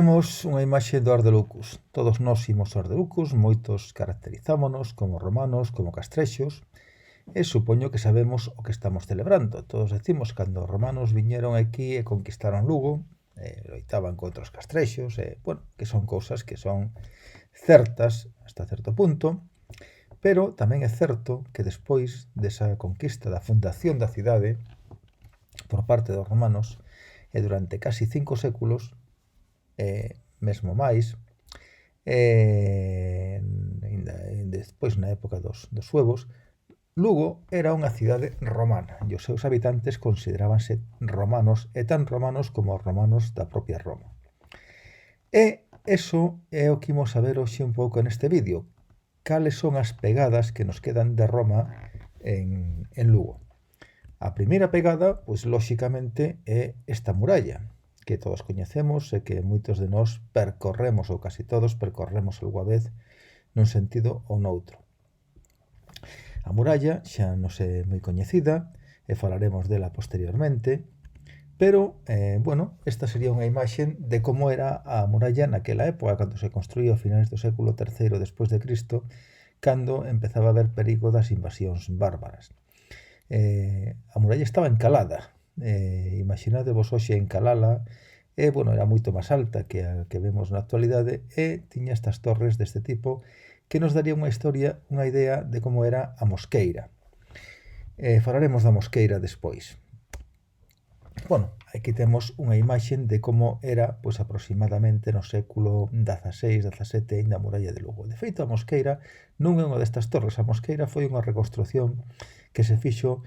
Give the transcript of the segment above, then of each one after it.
Temos unha imaxe do Ardelucus. Todos nós imos ao Ardelucus, moitos caracterizámonos como romanos, como castrexos, e supoño que sabemos o que estamos celebrando. Todos decimos cando os romanos viñeron aquí e conquistaron Lugo, loitaban contra os castrexos, que son cousas que son certas hasta certo punto, pero tamén é certo que despois desa conquista da fundación da cidade por parte dos romanos e durante casi 5 séculos, mesmo máis, despois na época dos suevos, Lugo era unha cidade romana e os seus habitantes considerábanse romanos e tan romanos como os romanos da propia Roma. E eso é o que imos a ver hoxe un pouco neste vídeo. Cales son as pegadas que nos quedan de Roma en Lugo. A primeira pegada, pois lóxicamente, é esta muralla, que todos coñecemos e que moitos de nós percorremos, ou casi todos percorremos algunha vez nun sentido ou noutro. A muralla xa non é moi coñecida e falaremos dela posteriormente, pero, esta sería unha imaxe de como era a muralla naquela época, cando se construía a finais do século III despois de Cristo, cando empezaba a haber perigo das invasións bárbaras. A muralla estaba encalada, imaginadevos hoxe encalala, era moito máis alta que a que vemos na actualidade e tiña estas torres deste tipo que nos daría unha idea de como era a Mosqueira. Falaremos da Mosqueira despois. Aquí temos unha imaxe de como era pois aproximadamente no século XVI, XVII ainda a muralla de Lugo. De feito, a Mosqueira non é unha destas torres. A Mosqueira foi unha reconstrucción que se fixo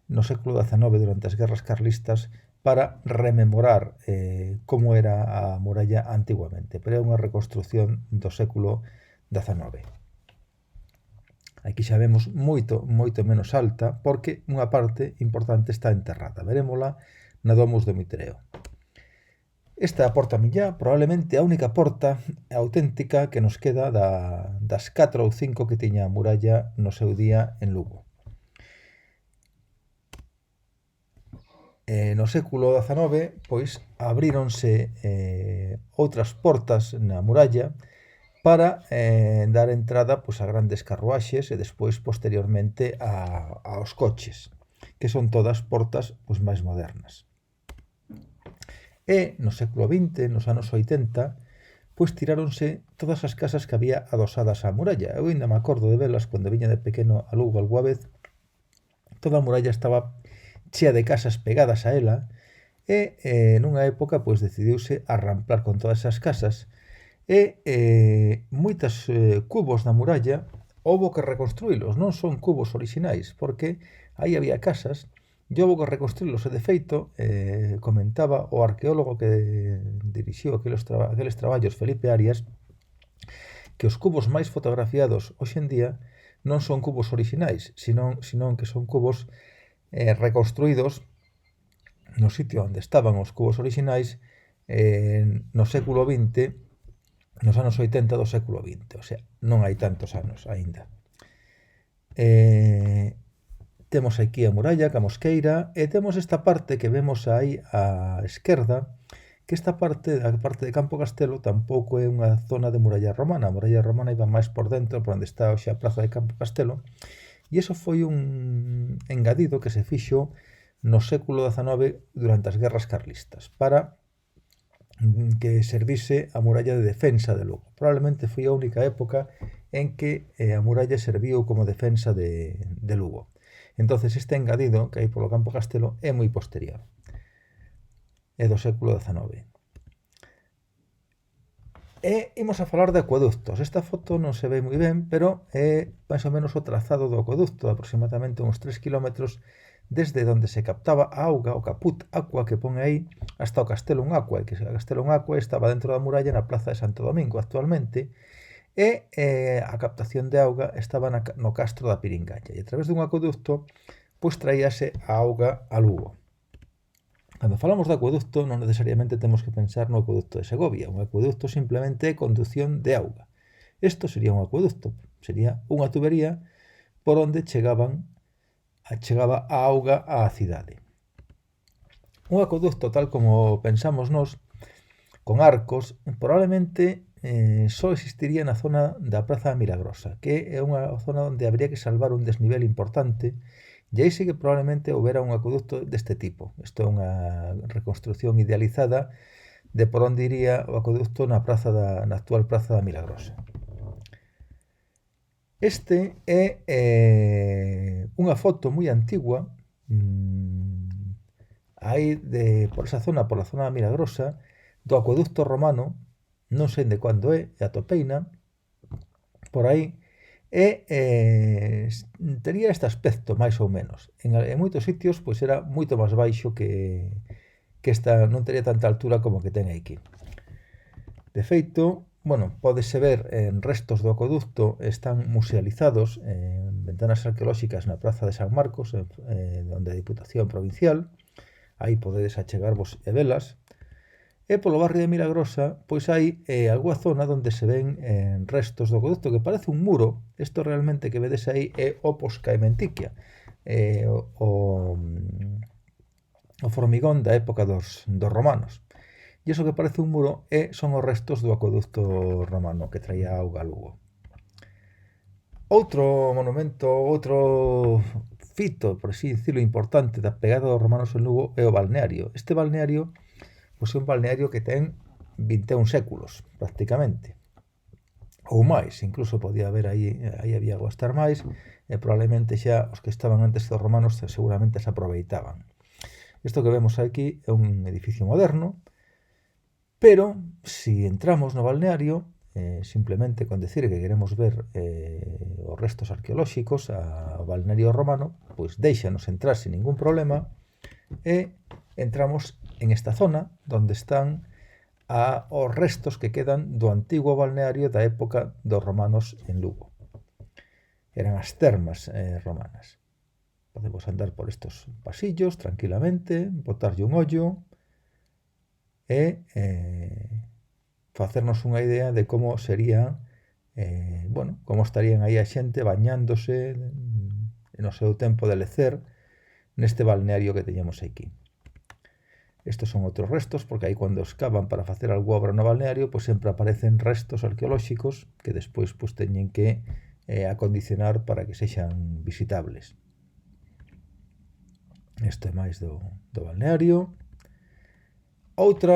no século XIX durante as guerras carlistas para rememorar como era a muralla antiguamente, pero é unha reconstrucción do século XIX. Aquí xa vemos moito menos alta porque unha parte importante está enterrada. Verémola na Domus do Mitreo. Esta é a porta Millá, probablemente a única porta auténtica que nos queda das 4 ou 5 que tiña a muralla no seu día en Lugo. No século XIX, pois, abríronse outras portas na muralla para dar entrada pois, a grandes carruaxes e despois, posteriormente, aos coches, que son todas portas pois, máis modernas. E no século XX, nos anos 80, pois tiráronse todas as casas que había adosadas á muralla. Eu ainda me acordo de velas cando viña de pequeno a Lugo algunha vez. Toda a muralla estaba chea de casas pegadas a ela e nunha época pois decidiuse arramplar con todas esas casas e moitos cubos da muralla houbo que reconstruílos, non son cubos orixinais, porque aí había casas e houbo que reconstruílos e de feito comentaba o arqueólogo que dirixiu aqueles traballos, Felipe Arias, que os cubos máis fotografiados hoxe en día non son cubos orixinais, senón que son cubos reconstruídos no sitio onde estaban os cubos orixinais no século XX, nos anos 80 do século XX, o sea, non hai tantos anos aínda. Temos aquí a muralla, a Mosqueira, e temos esta parte que vemos aí á esquerda, que esta parte, a parte de Campo Castelo, tampouco é unha zona de muralla romana. A muralla romana iba máis por dentro, por onde está hoxe a praza de Campo Castelo, e iso foi un engadido que se fixo no século XIX durante as guerras carlistas, para que servise a muralla de defensa de Lugo. Probablemente foi a única época en que a muralla serviu como defensa de Lugo. Entonces este engadido que hai polo Campo Castelo é moi posterior. É do século XIX. E imos a falar de acueductos. Esta foto non se ve moi ben, pero é máis ou menos o trazado do acueducto, aproximadamente uns 3 km desde onde se captaba a auga, o caput aqua que pon aí, hasta o Castelum Aqua, que o Castelum Aqua estaba dentro da muralla na plaza de Santo Domingo actualmente, e a captación de auga estaba no castro da Piringaña, e a través dun acueducto pois traíase a auga a Lugo. Cando falamos de acueducto non necesariamente temos que pensar no acueducto de Segovia. Un acueducto simplemente é conducción de auga. Isto sería un acueducto, sería unha tubería por onde chegaba a auga á cidade. Un acueducto, tal como pensamos nós, con arcos, probablemente só existiría na zona da Praza da Milagrosa, que é unha zona onde habría que salvar un desnivel importante, e aí sí que probablemente houbera un acueducto deste tipo. Isto é unha reconstrucción idealizada de por onde iría o acueducto na actual Praza da Milagrosa. Este é unha foto moi antigua, aí por esa zona, por a zona da Milagrosa, do acueducto romano, non sei de cando é, e atopeina por aí, e tería este aspecto, máis ou menos. En moitos sitios, pois era moito máis baixo que esta, non tería tanta altura como que ten aquí. De feito, bueno, pódese ver en restos do acueducto, están musealizados en ventanas arqueolóxicas na Praza de San Marcos, onde a Diputación Provincial, aí podedes achegarvos e velas. E polo barrio de Milagrosa, pois hai algunha zona onde se ven restos do acueducto que parece un muro. Isto realmente que vedes aí é o Poscaementiquia, o formigón da época dos romanos. E iso que parece un muro son os restos do acueducto romano que traía auga a Lugo. Outro monumento, outro fito, por así dicirlo, importante da pegada dos romanos en Lugo é o balneario. Este balneario pois é un balneario que ten 21 séculos, prácticamente. Ou máis, incluso podía haber aí había aguas termais, e probablemente xa os que estaban antes dos romanos seguramente se aproveitaban. Isto que vemos aquí é un edificio moderno, pero si entramos no balneario, simplemente con decir que queremos ver os restos arqueolóxicos ao balneario romano, pois déixanos entrar sin ningún problema e entramos en esta zona onde están os restos que quedan do antigo balneario da época dos romanos en Lugo. Eran as termas romanas. Podemos andar por estos pasillos tranquilamente, botarlle un ollo e facernos unha idea de como sería, como estarían aí a xente bañándose no seu tempo de lecer neste balneario que teñamos aquí. Estos son outros restos, porque aí cando excavan para facer algún obra no balneario, pois sempre aparecen restos arqueolóxicos que despois pois teñen que acondicionar para que sexan visitables. Isto é máis do balneario. Outro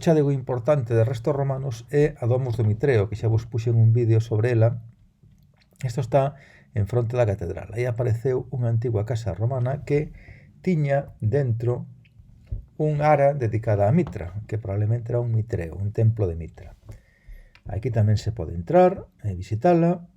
chádego importante de restos romanos é a Domus do Mitreo, que xa vos puxen un vídeo sobre ela. Isto está en fronte da catedral. Aí apareceu unha antigua casa romana que tiña dentro un ara dedicada a Mitra, que probablemente era un mitreo, un templo de Mitra. Aquí tamén se pode entrar e visitala.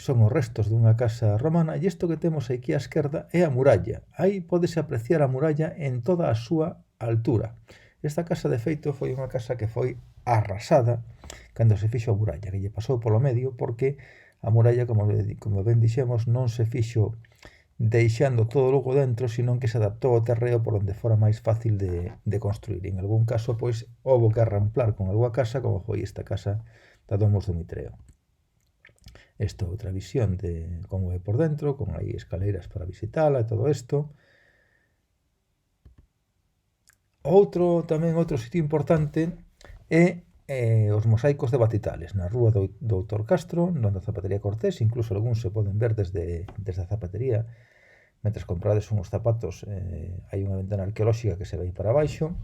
Son os restos dunha casa romana, e isto que temos aquí á esquerda é a muralla. Aí podese apreciar a muralla en toda a súa altura. Esta casa, de feito, foi unha casa que foi arrasada cando se fixo a muralla, que lle pasou polo medio, porque a muralla, como ben dixemos, non se fixo deixando todo Lugo dentro, senón que se adaptou ao terreo por onde fora máis fácil de construir. En algún caso, pois, houbo que arramplar con algunha casa, como foi esta casa da Domus do Mitreo. Esta é outra visión de como é por dentro, con aí escaleiras para visitala e todo isto. Outro sitio importante é os mosaicos de Batitales, na rúa do Doutor Castro, onde a Zapatería Cortés, incluso algúns se poden ver desde a zapatería. Mentre comprades unhos zapatos, hai unha ventana arqueolóxica que se vai para baixo.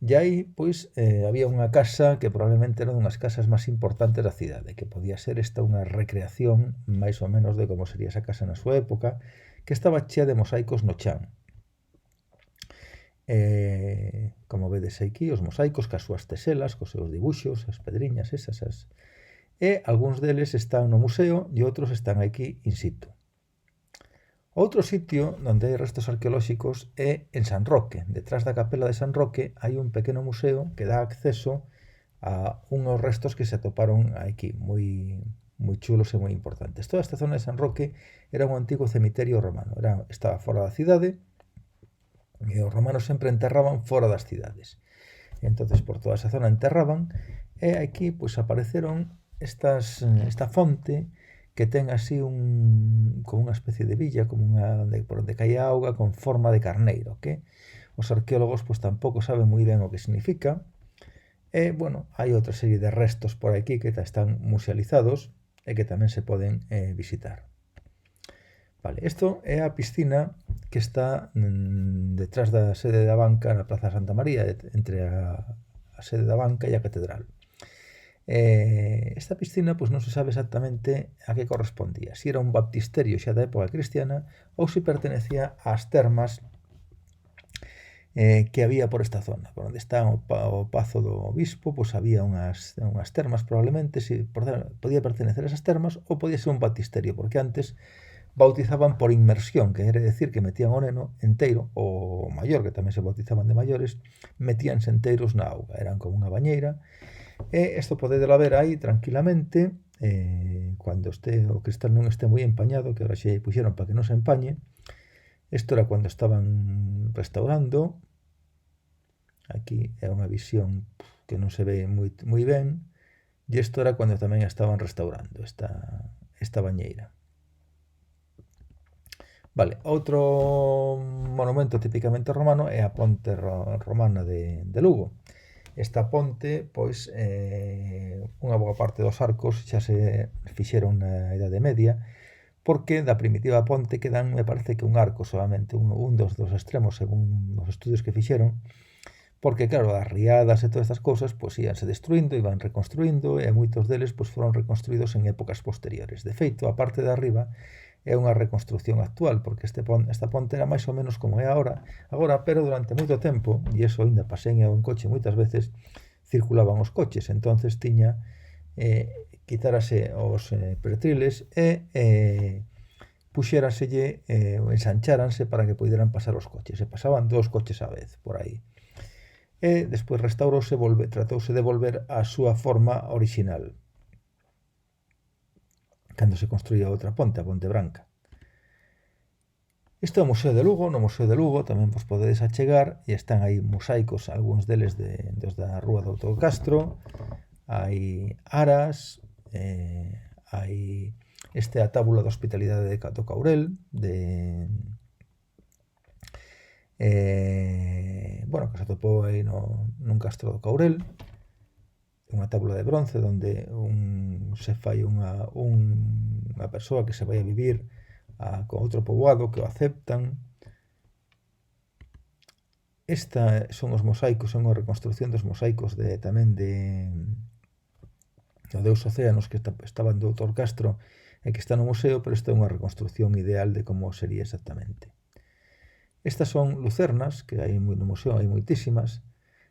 E aí, pois, había unha casa que probablemente era unhas casas máis importantes da cidade, que podía ser esta unha recreación máis ou menos de como sería esa casa na súa época, que estaba chea de mosaicos no chan. Como vedes aquí, os mosaicos cas súas teselas, cos seus dibuxos, as pedriñas esas, e algúns deles están no museo e outros están aquí in situ. Outro sitio onde hai restos arqueolóxicos é en San Roque. Detrás da capela de San Roque hai un pequeno museo que dá acceso a unhos restos que se atoparon aquí, moi chulos e moi importantes. Toda esta zona de San Roque era un antigo cemiterio romano. Estaba fora da cidade e os romanos sempre enterraban fora das cidades. Entonces por toda esa zona enterraban e aquí pois apareceron esta fonte que ten así como unha especie de villa, por onde caía auga con forma de carneiro, que os arqueólogos pois tampouco saben moi ben o que significa. E, bueno, hai outra serie de restos por aquí que están musealizados e que tamén se poden visitar. Vale, isto é a piscina que está detrás da sede da banca na Praza Santa María, entre a sede da banca e a catedral. Esta piscina pois non se sabe exactamente a que correspondía, se era un baptisterio xa da época cristiana ou se pertenecía ás termas que había por esta zona, por onde está o Pazo do Obispo, pois había unhas termas probablemente, podía pertenecer a esas termas ou podía ser un baptisterio, porque antes bautizaban por inmersión, que quere decir que metían o neno enteiro, o maior, que tamén se bautizaban de maiores, metíanse enteiros na auga, eran como unha bañeira, e isto podedelo ver aí tranquilamente, cando o cristal non este moi empañado, que agora xe puxeron para que non se empañe. Isto era cando estaban restaurando. Aquí é unha visión que non se ve moi ben, e isto era cando tamén estaban restaurando esta bañeira. Vale, outro monumento típicamente romano é a ponte romana de Lugo. Esta ponte, pois, unha boa parte dos arcos xa se fixeron na Idade Media, porque da primitiva ponte quedan, me parece que un arco solamente, un dos extremos, según os estudios que fixeron, porque, claro, as riadas e todas estas cousas, pois, íanse destruindo, iban reconstruindo, e moitos deles, pois, foron reconstruídos en épocas posteriores. De feito, a parte de arriba é unha reconstrucción actual, porque esta ponte era máis ou menos como é agora, pero durante moito tempo, e iso ainda pasei en coche moitas veces, circulaban os coches, entonces tiña quitárase os pretriles e puxéraselle, ensancháranse para que poderan pasar os coches, e pasaban 2 coches á vez por aí. E despois tratouse de volver á súa forma orixinal, cando se construía outra ponte, a Ponte Branca. Isto é o Museo de Lugo. No Museo de Lugo tamén vos podedes achegar, e están aí mosaicos, algúns deles dos da Rúa do Doutor Castro, hai aras, hai a tábula de hospitalidade do Caurel, bueno, que se atopou aí nun castro do Caurel, unha tábula de bronce onde se fai unha persoa que se vai a vivir con outro poboado que o aceptan. Esta son os mosaicos, son a reconstrucción dos mosaicos tamén do Deus Océanos, que estaban do Doutor Castro e que está no museo, pero esta é unha reconstrucción ideal de como sería exactamente. Estas son lucernas, que hai no museo, hai moitísimas,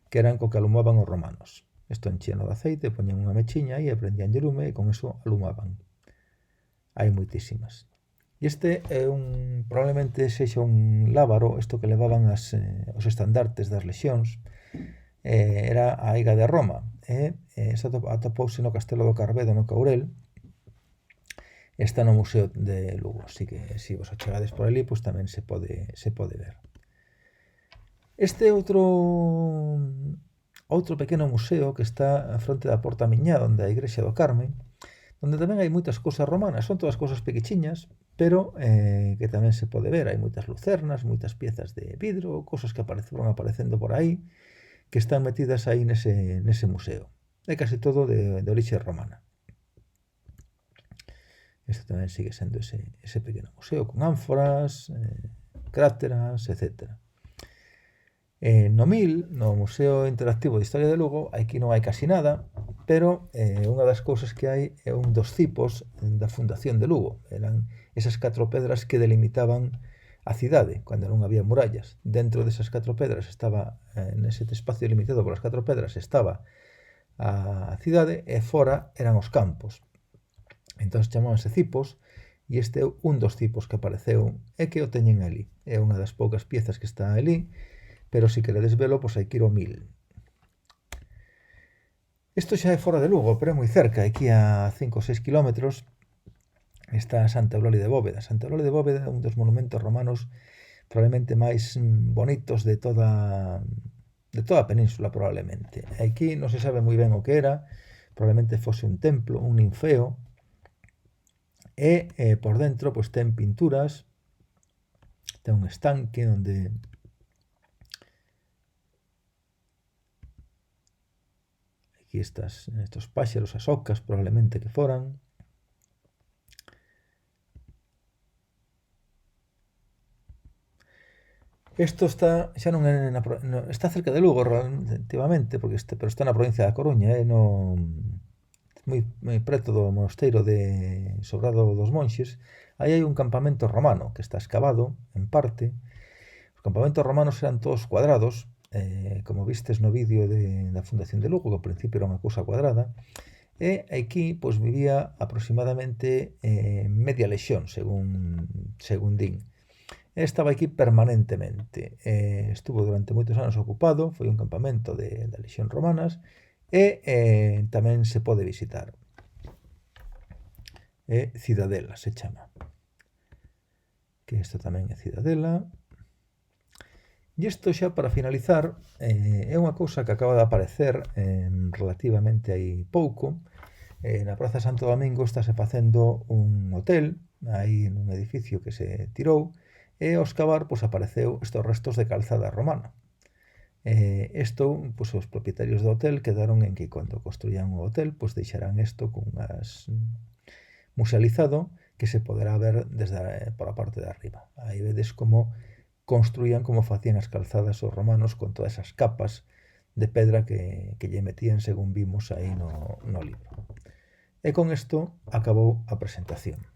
que eran co que alumaban os romanos. Isto enchíano de aceite, poñían unha mechiña e prendíanlle lume e con eso alumaban. Hai moitísimas. E este é probablemente sexa un lábaro, isto que levaban os estandartes das lexións, era a Higa de Roma, e atopouse no Castelo do Carbedo, no Caurel, está no Museo de Lugo, así que se vos achegades por ali, pois tamén se pode ver. Este outro pequeno museo que está a fronte da Porta Miñá, onde a Igrexa do Carmen, onde tamén hai moitas cousas romanas, son todas cousas pequechiñas, pero que tamén se pode ver. Hai moitas lucernas, moitas piezas de vidro, cousas que foron aparecendo por aí, que están metidas aí nese museo. É case todo de orixe romana. Este tamén sigue sendo ese pequeno museo con ánforas, cráteras, etc. No Museo Interactivo de Historia de Lugo, aquí non hai casi nada, pero unha das cousas que hai é un dos cipos da fundación de Lugo. Eran esas 4 pedras que delimitaban a cidade, cando non había murallas. Dentro desas 4 pedras estaba, nese espacio limitado polas 4 pedras, estaba a cidade, e fora eran os campos. Entón chamábanse cipos, e este é un dos cipos que apareceu e que o teñen ali. É unha das poucas piezas que está ali, pero se queredes velo, pois hai que ir ao 1000. Isto xa é fora de Lugo, pero é moi cerca, aquí a 5 ou 6 kilómetros está Santa Eulalia de Bóveda. Santa Eulalia de Bóveda é un dos monumentos romanos probablemente máis bonitos de toda a península, probablemente. Aquí non se sabe moi ben o que era, probablemente fose un templo, un ninfeo, e por dentro pois ten pinturas, ten un estanque onde Aquí estos páxaros, as ocas, probablemente que foran. Isto xa non é está cerca de Lugo relativamente, pero está na provincia da Coruña, moi preto do mosteiro de Sobrado dos Monxes. Aí hai un campamento romano que está excavado en parte. Os campamentos romanos eran todos cuadrados, como vistes no vídeo da fundación de Lugo, que ao principio era unha cousa cuadrada, e aquí pois vivía aproximadamente media lexión, según din. Estaba aquí permanentemente. Estuvo durante moitos anos ocupado, foi un campamento da lexión romanas, e tamén se pode visitar. Cidadela se chama, que isto tamén é Cidadela. E isto xa para finalizar é unha cousa que acaba de aparecer relativamente hai pouco. Na Praza Santo Domingo estáse facendo un hotel aí nun edificio que se tirou, e ao excavar pois apareceu estes restos de calzada romana. Isto, pois os propietarios do hotel quedaron en que cando construían o hotel pois deixarán isto con musealizado, que se poderá ver por a parte de arriba. Aí vedes como construían, como facían as calzadas os romanos con todas esas capas de pedra que lle metían, según vimos aí no libro. E con isto acabou a presentación.